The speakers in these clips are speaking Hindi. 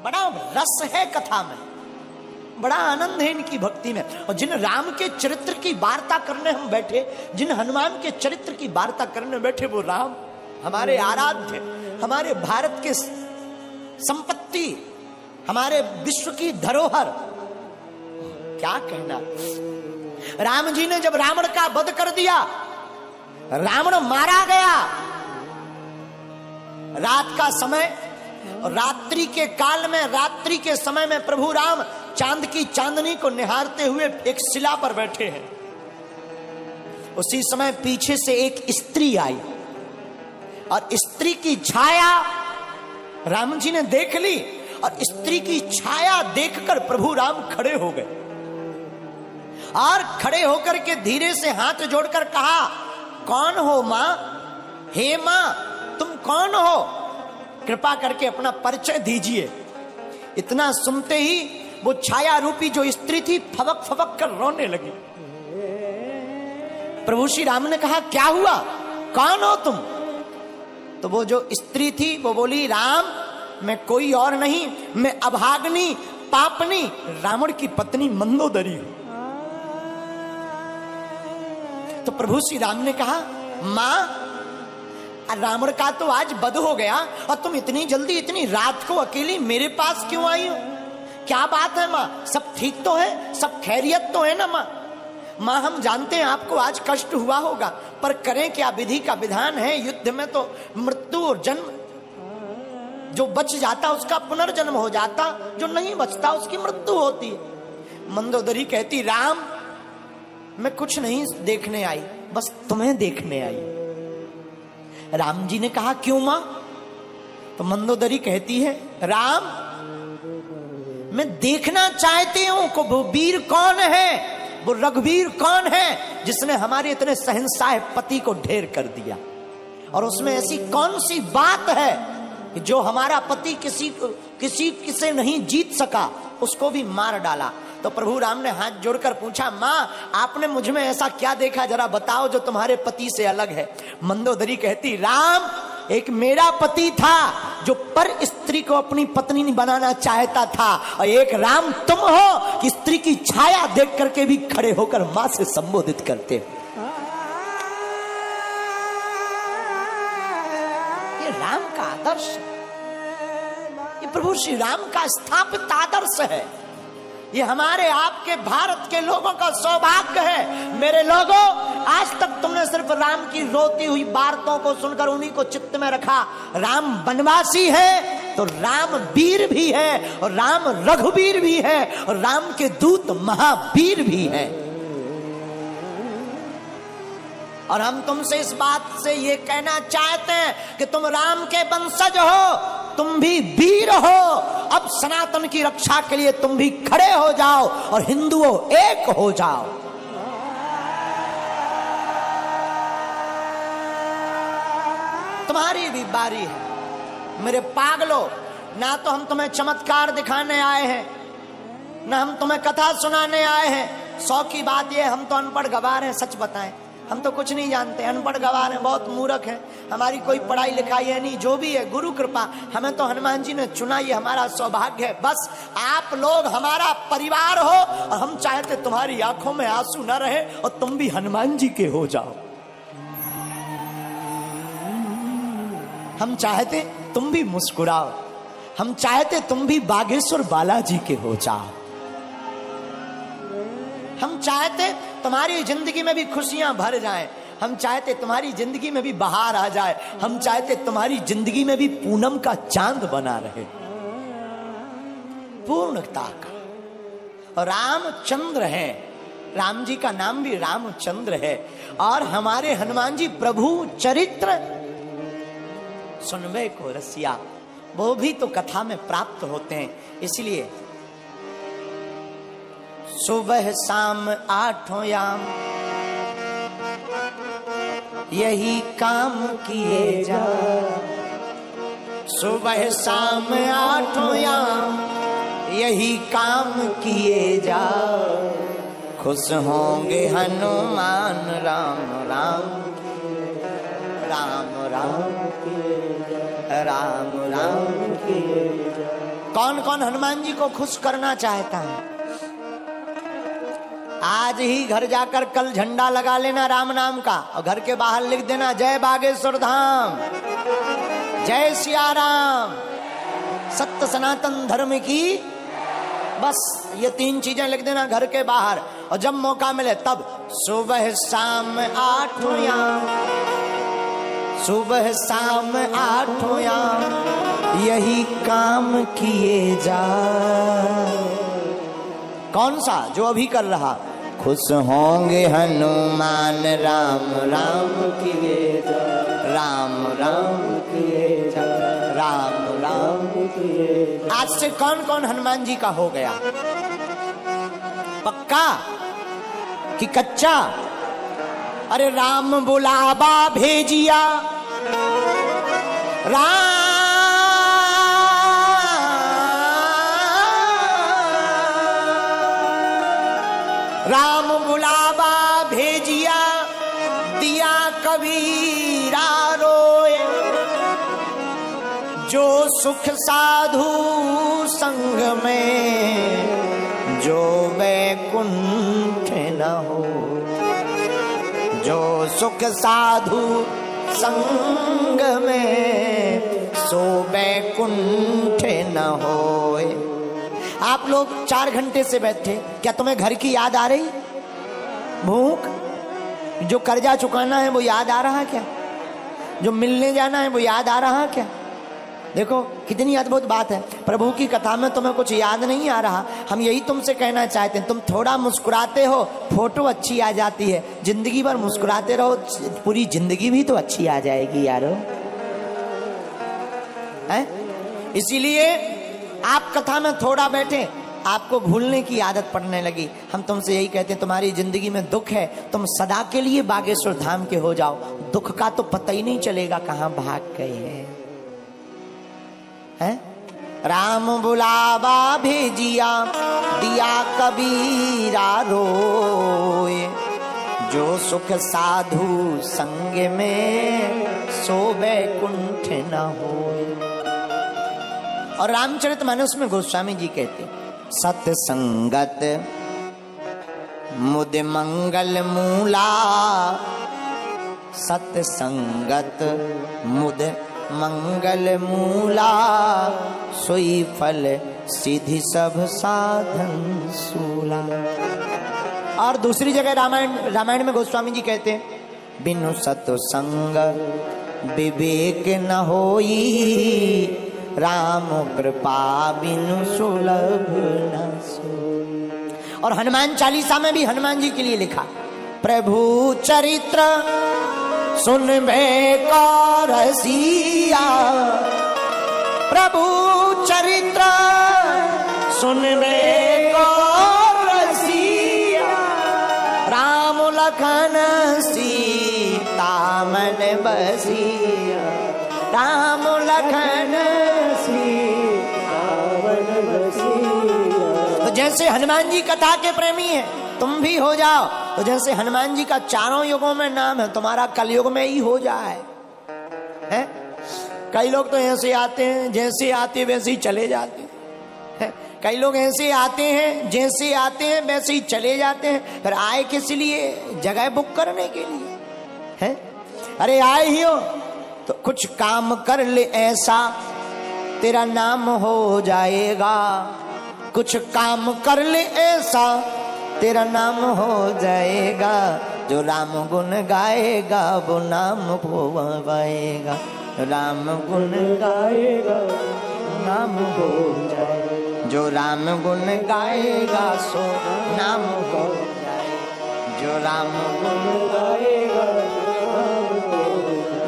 बड़ा रस है कथा में, बड़ा आनंद है इनकी भक्ति में। और जिन राम के चरित्र की वार्ता करने हम बैठे, जिन हनुमान के चरित्र की वार्ता करने बैठे, वो राम हमारे आराध्य, हमारे भारत के संपत्ति, हमारे विश्व की धरोहर, क्या कहना। राम जी ने जब रावण का वध कर दिया, रावण मारा गया, रात का समय, और रात्रि के काल में, रात्रि के समय में प्रभु राम चांद की चांदनी को निहारते हुए एक शिला पर बैठे हैं। उसी समय पीछे से एक स्त्री आई और स्त्री की छाया राम जी ने देख ली, और स्त्री की छाया देखकर प्रभु राम खड़े हो गए और खड़े होकर के धीरे से हाथ जोड़कर कहा, कौन हो मां? हे मां, तुम कौन हो? कृपा करके अपना परिचय दीजिए। इतना सुनते ही वो छाया रूपी जो स्त्री थी फबक फबक कर रोने लगी। प्रभु श्री राम ने कहा, क्या हुआ, कौन हो तुम? तो वो जो स्त्री थी वो बोली, राम मैं कोई और नहीं, मैं अभाग्नि पापनी रावण की पत्नी मंदोदरी हूं। तो प्रभु श्री राम ने कहा, मां रावण का तो आज वध हो गया और तुम इतनी जल्दी इतनी रात को अकेली मेरे पास क्यों आई हो? क्या बात है मां, सब ठीक तो है, सब खैरियत तो है ना मां? मां हम जानते हैं आपको आज कष्ट हुआ होगा, पर करें क्या, विधि का विधान है, युद्ध में तो मृत्यु और जन्म, जो बच जाता उसका पुनर्जन्म हो जाता, जो नहीं बचता उसकी मृत्यु होती है। मंदोदरी कहती, राम मैं कुछ नहीं देखने आई, बस तुम्हें देखने आई। राम जी ने कहा, क्यों मां? तो मंदोदरी कहती है, राम मैं देखना चाहती हूं कि वो वीर कौन है, वो रघुवीर कौन है जिसने हमारे इतने शहंशाह पति को ढेर कर दिया, और उसमें ऐसी कौन सी बात है कि जो हमारा पति किसी से नहीं जीत सका, उसको भी मार डाला। तो प्रभु राम ने हाथ जोड़कर पूछा, मां आपने मुझ में ऐसा क्या देखा, जरा बताओ जो तुम्हारे पति से अलग है। मंदोदरी कहती, राम एक मेरा पति था जो पर स्त्री को अपनी पत्नी बनाना चाहता था, और एक राम तुम हो कि स्त्री की छाया देख करके भी खड़े होकर मां से संबोधित करते हो। ये राम का आदर्श, ये प्रभु श्री राम का स्थापित आदर्श है। ये हमारे आपके भारत के लोगों का सौभाग्य है। मेरे लोगों, आज तक तुमने सिर्फ राम की रोती हुई वार्ताओं को सुनकर उन्हीं को चित्त में रखा। राम वनवासी है तो राम वीर भी है, और राम रघुवीर भी है, और राम के दूत महावीर भी है। और हम तुमसे इस बात से ये कहना चाहते हैं कि तुम राम के वंशज हो, तुम भी वीर हो। अब सनातन की रक्षा के लिए तुम भी खड़े हो जाओ और हिंदुओं एक हो जाओ। तुम्हारी भी बारी है मेरे पागलों। ना तो हम तुम्हें चमत्कार दिखाने आए हैं, ना हम तुम्हें कथा सुनाने आए हैं। 100 की बात ये, हम तो अनपढ़ गवार हैं। सच बताएं, हम तो कुछ नहीं जानते, अनपढ़ गवार हैं, बहुत मूर्ख हैं, हमारी कोई पढ़ाई लिखाई है नहीं। जो भी है गुरु कृपा, हमें तो हनुमान जी ने चुना, ये हमारा सौभाग्य है। बस आप लोग हमारा परिवार हो, और हम चाहते तुम्हारी आंखों में आंसू न रहे और तुम भी हनुमान जी के हो जाओ। हम चाहते तुम भी मुस्कुराओ, हम चाहते तुम भी बागेश्वर बालाजी के हो जाओ। हम चाहते तुम्हारी जिंदगी में भी खुशियां भर जाएं, हम चाहते तुम्हारी जिंदगी में भी बहार आ जाए, हम चाहते तुम्हारी जिंदगी में भी पूनम का चांद बना रहे, पूर्णता का। और रामचंद्र है, राम जी का नाम भी रामचंद्र है। और हमारे हनुमान जी प्रभु चरित्र सुनवे को रसिया, वो भी तो कथा में प्राप्त होते हैं। इसलिए सुबह शाम 8 याम यही काम किए जा, सुबह शाम 8 याम यही काम किए जा, खुश होंगे हनुमान राम राम राम राम राम राम किए जा। कौन कौन हनुमान जी को खुश करना चाहता है? आज ही घर जाकर कल झंडा लगा लेना राम नाम का, और घर के बाहर लिख देना जय बागेश्वर धाम, जय सिया राम, सत्य सनातन धर्म की। बस ये 3 चीजें लिख देना घर के बाहर। और जब मौका मिले तब सुबह शाम 8 याम, सुबह शाम 8 याम यही काम किए जा। कौन सा? जो अभी कर रहा। खुश होंगे हनुमान राम राम किए जा, राम राम किए जा, राम राम किए जा। आज से कौन कौन हनुमान जी का हो गया? पक्का कि कच्चा? अरे राम बुलावा भेजिया, राम बुलावा भेजिया, दिया कबीरा रोए, जो सुख साधु संग में, जो वैकुंठ न हो, जो सुख साधु संग में, सो वैकुंठ न होए। आप लोग 4 घंटे से बैठे, क्या तुम्हें घर की याद आ रही? भूख? जो कर्जा चुकाना है वो याद आ रहा क्या? जो मिलने जाना है वो याद आ रहा क्या? देखो कितनी अद्भुत बात है। प्रभु की कथा में तुम्हें कुछ याद नहीं आ रहा। हम यही तुमसे कहना चाहते हैं, तुम थोड़ा मुस्कुराते हो, फोटो अच्छी आ जाती है। जिंदगी भर मुस्कुराते रहो, पूरी जिंदगी भी तो अच्छी आ जाएगी यारो, है? इसीलिए आप कथा में थोड़ा बैठे, आपको भूलने की आदत पड़ने लगी। हम तुमसे यही कहते हैं, तुम्हारी जिंदगी में दुख है, तुम सदा के लिए बागेश्वर धाम के हो जाओ। दुख का तो पता ही नहीं चलेगा कहां भाग गए हैं। राम बुलावा भेजिया, दिया कबीरा रोए, जो सुख साधु संग में, सो वैकुंठ न होए। और रामचरितमानस में गोस्वामी जी कहते, सत्संगत मुद मंगल मूला, सत्संगत मुद मंगल मूला, सोई फल सिद्धि सब साधन सूला। और दूसरी जगह रामायण में गोस्वामी जी कहते हैं, बिनु सत्संग विवेक न होई, राम कृपा बिनु सुलभ न सोई। और हनुमान चालीसा में भी हनुमान जी के लिए लिखा, प्रभु चरित्र सुनबे का रसिया, प्रभु चरित्र सुनबे का रसिया, राम लखन सीता मन बसिया, राम लखन सीता मन बसिया। तो जैसे हनुमान जी कथा के प्रेमी हैं, तुम भी हो जाओ। तो जैसे हनुमान जी का चारों युगों में नाम है, तुम्हारा कलयुग में ही हो जाए। हैं? कई लोग तो ऐसे आते हैं, जैसे आते वैसे ही चले जाते हैं। कई लोग ऐसे आते हैं, जैसे आते हैं वैसे ही चले जाते हैं। फिर आए किस लिए? जगह बुक करने के लिए। हैं? अरे आए ही हो तो कुछ काम कर ले ऐसा, तेरा नाम हो जाएगा। कुछ काम कर ले ऐसा, तेरा नाम हो जाएगा। जो राम गुण गाएगा वो नाम पाएगा, राम गुण गाएगा नाम हो जाएगा। जो राम गुण गाएगा सो नाम हो जाएगा। जो राम गुण गाएगा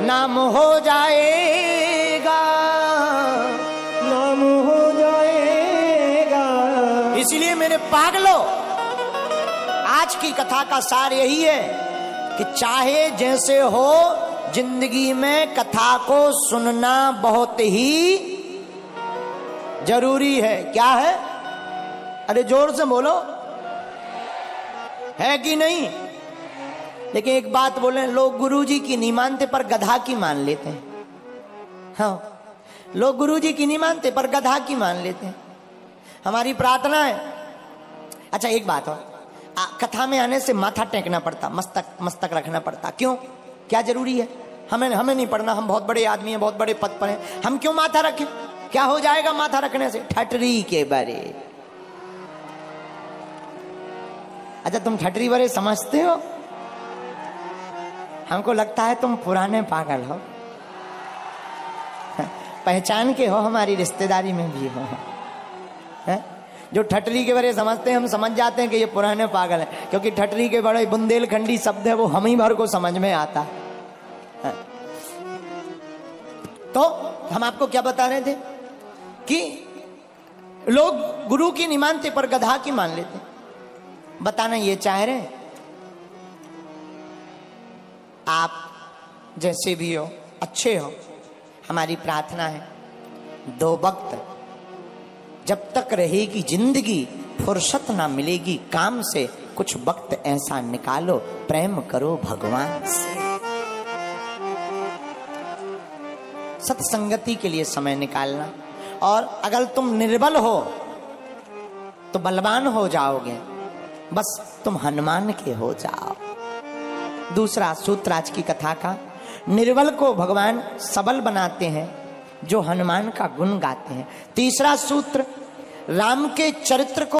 नाम हो जाएगा, नाम हो जाएगा। इसलिए मेरे पागलों, आज की कथा का सार यही है कि चाहे जैसे हो, जिंदगी में कथा को सुनना बहुत ही जरूरी है। क्या है? अरे जोर से बोलो, है कि नहीं? लेकिन एक बात बोले, लोग गुरुजी की नहीं मानते पर गधा की मान लेते हैं। हाँ, लोग गुरु जी की नहीं मानते पर गधा की मान लेते हैं। हमारी प्रार्थना है। अच्छा एक बात हो, कथा में आने से माथा टेकना पड़ता, मस्तक रखना पड़ता, क्यों? क्या जरूरी है? हमें नहीं पढ़ना, हम बहुत बड़े आदमी हैं, बहुत बड़े पद पर हैं, हम क्यों माथा रखें? क्या हो जाएगा माथा रखने से? ठटरी के बारे। अच्छा तुम ठटरी बारे समझते हो? हमको लगता है तुम पुराने पागल हो, पहचान के हो, हमारी रिश्तेदारी में भी हो। है? जो ठटरी के बारे समझते हैं हम समझ जाते हैं कि ये पुराने पागल हैं, क्योंकि ठटरी के बड़े बुंदेलखंडी शब्द है, वो हम ही भर को समझ में आता है। तो हम आपको क्या बता रहे थे कि लोग गुरु की नहीं मानते पर गधा की मान लेते। बताना ये चाह रहे आप जैसे भी हो अच्छे हो। हमारी प्रार्थना है 2 वक्त जब तक रहेगी जिंदगी, फुर्सत ना मिलेगी काम से, कुछ वक्त ऐसा निकालो प्रेम करो भगवान से। सत्संगति के लिए समय निकालना। और अगर तुम निर्बल हो तो बलवान हो जाओगे, बस तुम हनुमान के हो जाओ। दूसरा सूत्र आज की कथा का, निर्बल को भगवान सबल बनाते हैं जो हनुमान का गुण गाते हैं। तीसरा सूत्र, राम के चरित्र को